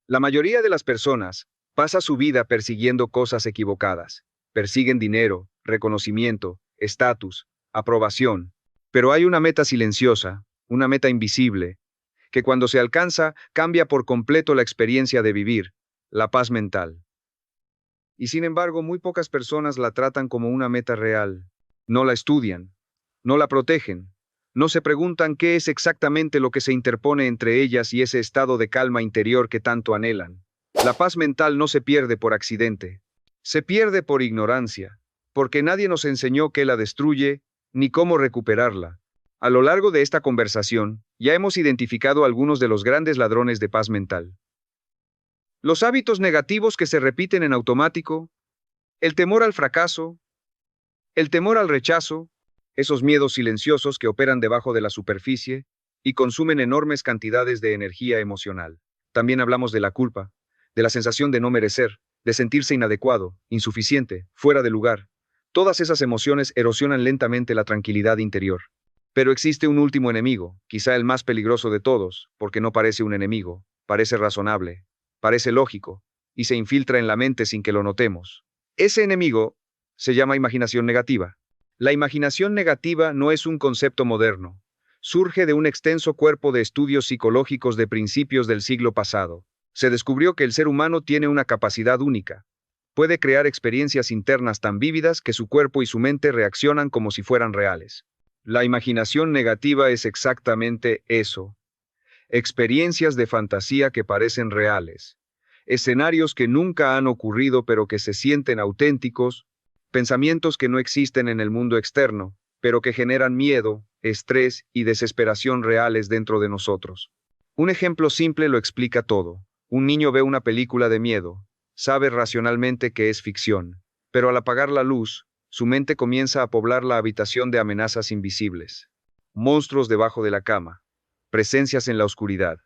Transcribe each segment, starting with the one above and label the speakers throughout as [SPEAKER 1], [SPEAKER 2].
[SPEAKER 1] La mayoría de las personas pasa su vida persiguiendo cosas equivocadas. Persiguen dinero, reconocimiento, estatus, aprobación. Pero hay una meta silenciosa, una meta invisible, que cuando se alcanza cambia por completo la experiencia de vivir, la paz mental. Y sin embargo, muy pocas personas la tratan como una meta real. No la estudian, no la protegen, no se preguntan qué es exactamente lo que se interpone entre ellas y ese estado de calma interior que tanto anhelan. La paz mental no se pierde por accidente, se pierde por ignorancia, porque nadie nos enseñó qué la destruye ni cómo recuperarla. A lo largo de esta conversación, ya hemos identificado algunos de los grandes ladrones de paz mental. Los hábitos negativos que se repiten en automático, el temor al fracaso, el temor al rechazo, esos miedos silenciosos que operan debajo de la superficie y consumen enormes cantidades de energía emocional. También hablamos de la culpa, de la sensación de no merecer, de sentirse inadecuado, insuficiente, fuera de lugar. Todas esas emociones erosionan lentamente la tranquilidad interior. Pero existe un último enemigo, quizá el más peligroso de todos, porque no parece un enemigo, parece razonable, parece lógico, y se infiltra en la mente sin que lo notemos. Ese enemigo se llama imaginación negativa. La imaginación negativa no es un concepto moderno. Surge de un extenso cuerpo de estudios psicológicos de principios del siglo pasado. Se descubrió que el ser humano tiene una capacidad única. Puede crear experiencias internas tan vívidas que su cuerpo y su mente reaccionan como si fueran reales. La imaginación negativa es exactamente eso. Experiencias de fantasía que parecen reales. Escenarios que nunca han ocurrido pero que se sienten auténticos. Pensamientos que no existen en el mundo externo, pero que generan miedo, estrés y desesperación reales dentro de nosotros. Un ejemplo simple lo explica todo. Un niño ve una película de miedo, sabe racionalmente que es ficción, pero al apagar la luz, su mente comienza a poblar la habitación de amenazas invisibles. Monstruos debajo de la cama, presencias en la oscuridad.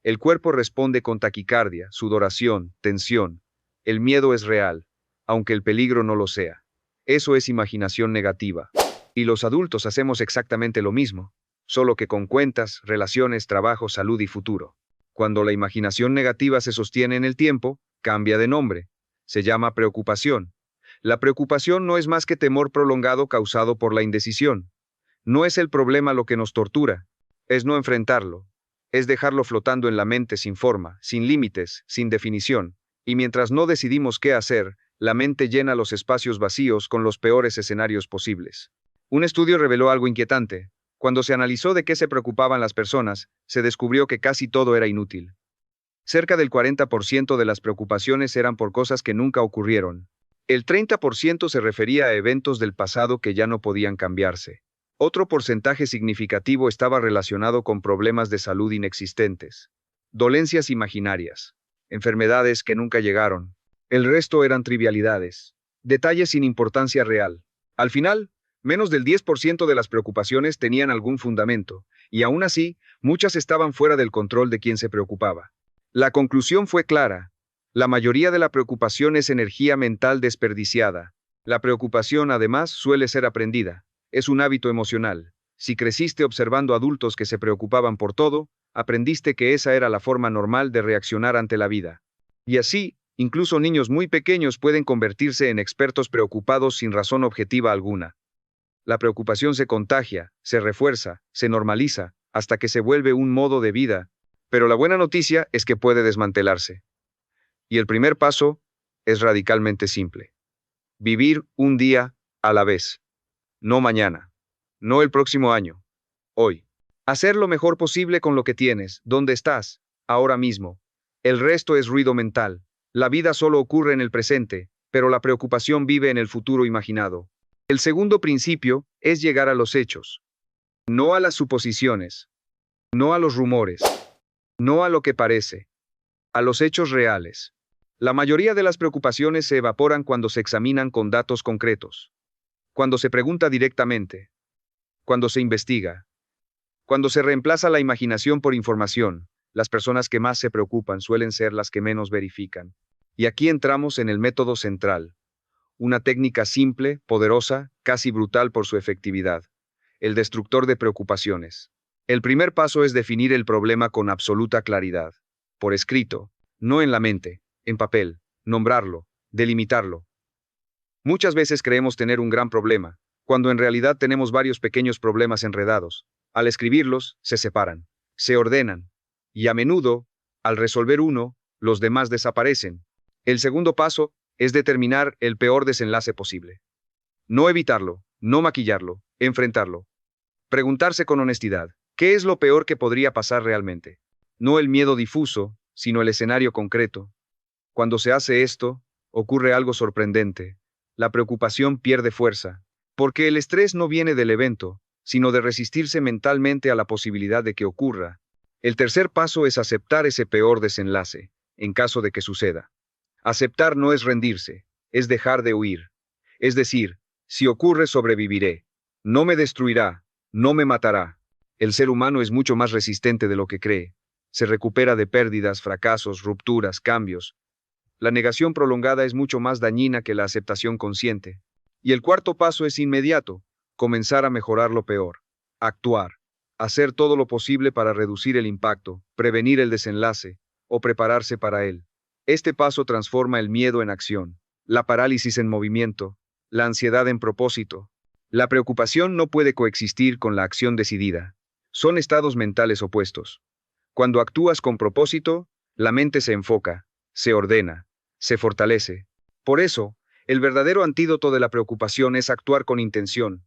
[SPEAKER 1] El cuerpo responde con taquicardia, sudoración, tensión. El miedo es real, aunque el peligro no lo sea. Eso es imaginación negativa. Y los adultos hacemos exactamente lo mismo, solo que con cuentas, relaciones, trabajo, salud y futuro. Cuando la imaginación negativa se sostiene en el tiempo, cambia de nombre. Se llama preocupación. La preocupación no es más que temor prolongado causado por la indecisión. No es el problema lo que nos tortura, es no enfrentarlo, es dejarlo flotando en la mente sin forma, sin límites, sin definición, y mientras no decidimos qué hacer, la mente llena los espacios vacíos con los peores escenarios posibles. Un estudio reveló algo inquietante. Cuando se analizó de qué se preocupaban las personas, se descubrió que casi todo era inútil. Cerca del 40% de las preocupaciones eran por cosas que nunca ocurrieron. El 30% se refería a eventos del pasado que ya no podían cambiarse. Otro porcentaje significativo estaba relacionado con problemas de salud inexistentes, dolencias imaginarias, enfermedades que nunca llegaron. El resto eran trivialidades, detalles sin importancia real. Al final, menos del 10% de las preocupaciones tenían algún fundamento, y aún así, muchas estaban fuera del control de quien se preocupaba. La conclusión fue clara. La mayoría de la preocupación es energía mental desperdiciada. La preocupación, además, suele ser aprendida. Es un hábito emocional. Si creciste observando adultos que se preocupaban por todo, aprendiste que esa era la forma normal de reaccionar ante la vida. Y así, incluso niños muy pequeños pueden convertirse en expertos preocupados sin razón objetiva alguna. La preocupación se contagia, se refuerza, se normaliza, hasta que se vuelve un modo de vida. Pero la buena noticia es que puede desmantelarse. Y el primer paso es radicalmente simple. Vivir un día a la vez. No mañana. No el próximo año. Hoy. Hacer lo mejor posible con lo que tienes, donde estás, ahora mismo. El resto es ruido mental. La vida solo ocurre en el presente, pero la preocupación vive en el futuro imaginado. El segundo principio es llegar a los hechos. No a las suposiciones. No a los rumores. No a lo que parece. A los hechos reales. La mayoría de las preocupaciones se evaporan cuando se examinan con datos concretos. Cuando se pregunta directamente. Cuando se investiga. Cuando se reemplaza la imaginación por información, las personas que más se preocupan suelen ser las que menos verifican. Y aquí entramos en el método central. Una técnica simple, poderosa, casi brutal por su efectividad. El destructor de preocupaciones. El primer paso es definir el problema con absoluta claridad. Por escrito. no en la mente, en papel, nombrarlo, delimitarlo. Muchas veces creemos tener un gran problema, cuando en realidad tenemos varios pequeños problemas enredados. Al escribirlos, se separan, se ordenan, y a menudo, al resolver uno, los demás desaparecen. El segundo paso es determinar el peor desenlace posible. No evitarlo, no maquillarlo, enfrentarlo. Preguntarse con honestidad, ¿qué es lo peor que podría pasar realmente? No el miedo difuso, sino el escenario concreto. Cuando se hace esto, ocurre algo sorprendente. La preocupación pierde fuerza, porque el estrés no viene del evento, sino de resistirse mentalmente a la posibilidad de que ocurra. El tercer paso es aceptar ese peor desenlace, en caso de que suceda. Aceptar no es rendirse, es dejar de huir. Es decir, si ocurre, sobreviviré. No me destruirá, no me matará. El ser humano es mucho más resistente de lo que cree. Se recupera de pérdidas, fracasos, rupturas, cambios. La negación prolongada es mucho más dañina que la aceptación consciente. Y el cuarto paso es inmediato, comenzar a mejorar lo peor. Actuar. Hacer todo lo posible para reducir el impacto, prevenir el desenlace, o prepararse para él. Este paso transforma el miedo en acción, la parálisis en movimiento, la ansiedad en propósito. La preocupación no puede coexistir con la acción decidida. Son estados mentales opuestos. Cuando actúas con propósito, la mente se enfoca, se ordena, se fortalece. Por eso, el verdadero antídoto de la preocupación es actuar con intención.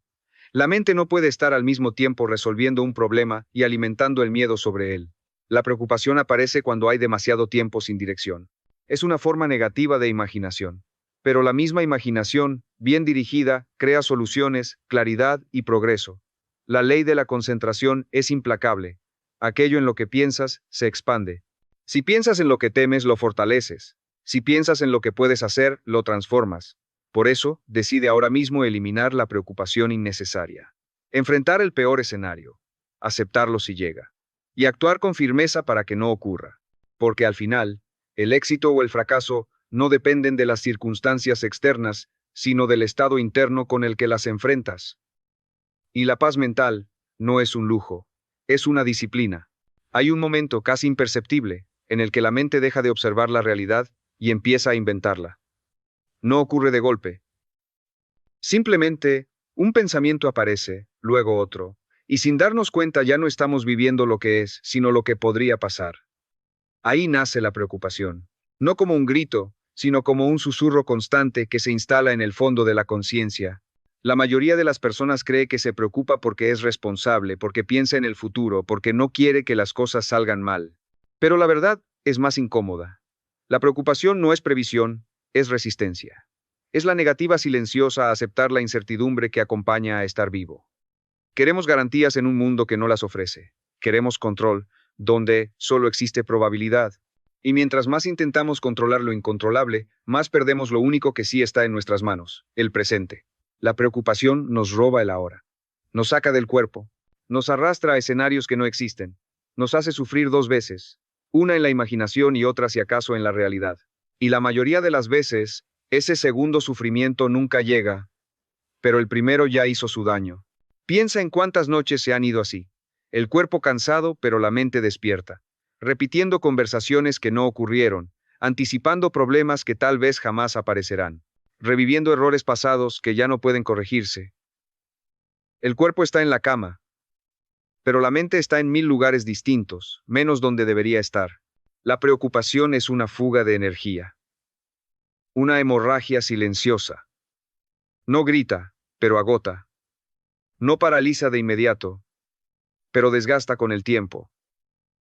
[SPEAKER 1] La mente no puede estar al mismo tiempo resolviendo un problema y alimentando el miedo sobre él. La preocupación aparece cuando hay demasiado tiempo sin dirección. Es una forma negativa de imaginación. Pero la misma imaginación, bien dirigida, crea soluciones, claridad y progreso. La ley de la concentración es implacable. Aquello en lo que piensas, se expande. Si piensas en lo que temes, lo fortaleces. Si piensas en lo que puedes hacer, lo transformas. Por eso, decide ahora mismo eliminar la preocupación innecesaria. Enfrentar el peor escenario. Aceptarlo si llega. Y actuar con firmeza para que no ocurra. Porque al final, el éxito o el fracaso no dependen de las circunstancias externas, sino del estado interno con el que las enfrentas. Y la paz mental no es un lujo, es una disciplina. Hay un momento casi imperceptible en el que la mente deja de observar la realidad y empieza a inventarla. No ocurre de golpe. Simplemente, un pensamiento aparece, luego otro, y sin darnos cuenta ya no estamos viviendo lo que es, sino lo que podría pasar. Ahí nace la preocupación, no como un grito, sino como un susurro constante que se instala en el fondo de la conciencia. La mayoría de las personas cree que se preocupa porque es responsable, porque piensa en el futuro, porque no quiere que las cosas salgan mal. Pero la verdad es más incómoda. La preocupación no es previsión, es resistencia. Es la negativa silenciosa a aceptar la incertidumbre que acompaña a estar vivo. Queremos garantías en un mundo que no las ofrece. Queremos control, donde solo existe probabilidad. Y mientras más intentamos controlar lo incontrolable, más perdemos lo único que sí está en nuestras manos, el presente. La preocupación nos roba el ahora. Nos saca del cuerpo. Nos arrastra a escenarios que no existen. Nos hace sufrir dos veces, una en la imaginación y otra si acaso en la realidad. Y la mayoría de las veces, ese segundo sufrimiento nunca llega, pero el primero ya hizo su daño. Piensa en cuántas noches se han ido así. El cuerpo cansado, pero la mente despierta. Repitiendo conversaciones que no ocurrieron, anticipando problemas que tal vez jamás aparecerán, reviviendo errores pasados que ya no pueden corregirse. El cuerpo está en la cama, pero la mente está en 1000 lugares distintos, menos donde debería estar. La preocupación es una fuga de energía. Una hemorragia silenciosa. No grita, pero agota. No paraliza de inmediato, pero desgasta con el tiempo.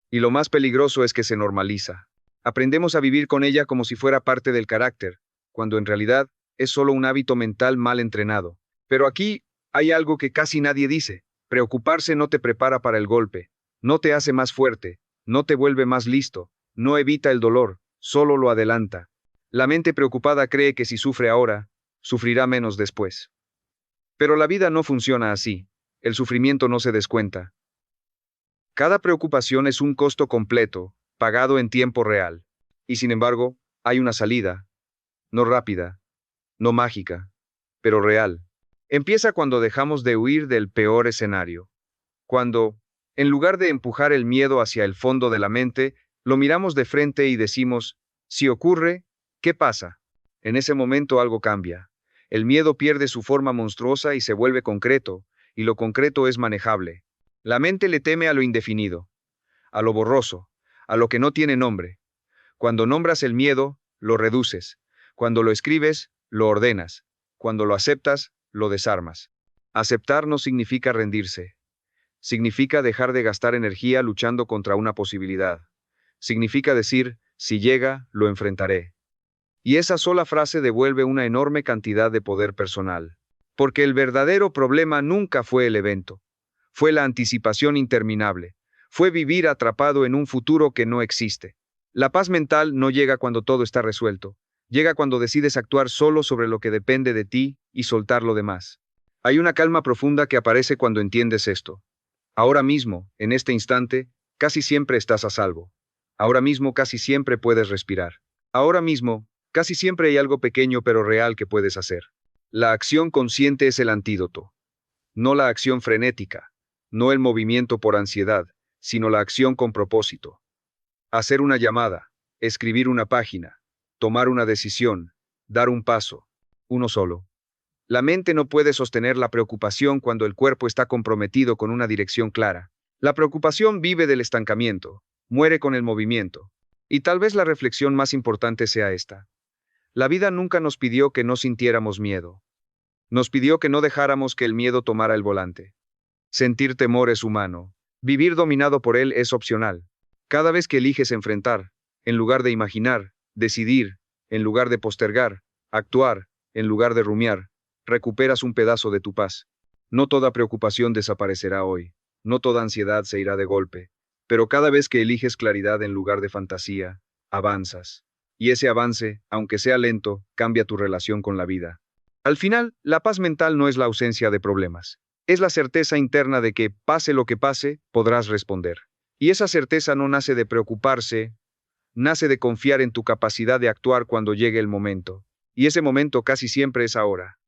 [SPEAKER 1] Y lo más peligroso es que se normaliza. Aprendemos a vivir con ella como si fuera parte del carácter, cuando en realidad es solo un hábito mental mal entrenado. Pero aquí hay algo que casi nadie dice. Preocuparse no te prepara para el golpe, no te hace más fuerte, no te vuelve más listo, no evita el dolor, solo lo adelanta. La mente preocupada cree que si sufre ahora, sufrirá menos después. Pero la vida no funciona así. El sufrimiento no se descuenta. Cada preocupación es un costo completo, pagado en tiempo real. Y sin embargo, hay una salida. No rápida, no mágica, pero real. Empieza cuando dejamos de huir del peor escenario. Cuando, en lugar de empujar el miedo hacia el fondo de la mente, lo miramos de frente y decimos, Si ocurre, ¿qué pasa? En ese momento algo cambia. El miedo pierde su forma monstruosa y se vuelve concreto, y lo concreto es manejable. La mente le teme a lo indefinido, a lo borroso, a lo que no tiene nombre. Cuando nombras el miedo, lo reduces. Cuando lo escribes, lo ordenas. Cuando lo aceptas, lo desarmas. Aceptar no significa rendirse. Significa dejar de gastar energía luchando contra una posibilidad. Significa decir, si llega, lo enfrentaré. Y esa sola frase devuelve una enorme cantidad de poder personal. Porque el verdadero problema nunca fue el evento. Fue la anticipación interminable. Fue vivir atrapado en un futuro que no existe. La paz mental no llega cuando todo está resuelto. Llega cuando decides actuar solo sobre lo que depende de ti y soltar lo demás. Hay una calma profunda que aparece cuando entiendes esto. Ahora mismo, en este instante, casi siempre estás a salvo. Ahora mismo casi siempre puedes respirar. Ahora mismo, casi siempre hay algo pequeño pero real que puedes hacer. La acción consciente es el antídoto. No la acción frenética, no el movimiento por ansiedad, sino la acción con propósito. Hacer una llamada, escribir una página, tomar una decisión, dar un paso, uno solo. La mente no puede sostener la preocupación cuando el cuerpo está comprometido con una dirección clara. La preocupación vive del estancamiento, muere con el movimiento. Y tal vez la reflexión más importante sea esta. La vida nunca nos pidió que no sintiéramos miedo. Nos pidió que no dejáramos que el miedo tomara el volante. Sentir temor es humano. Vivir dominado por él es opcional. Cada vez que eliges enfrentar, en lugar de imaginar, decidir, en lugar de postergar, actuar, en lugar de rumiar, recuperas un pedazo de tu paz. No toda preocupación desaparecerá hoy. No toda ansiedad se irá de golpe. Pero cada vez que eliges claridad en lugar de fantasía, avanzas. Y ese avance, aunque sea lento, cambia tu relación con la vida. Al final, la paz mental no es la ausencia de problemas. Es la certeza interna de que, pase lo que pase, podrás responder. Y esa certeza no nace de preocuparse, nace de confiar en tu capacidad de actuar cuando llegue el momento. Y ese momento casi siempre es ahora.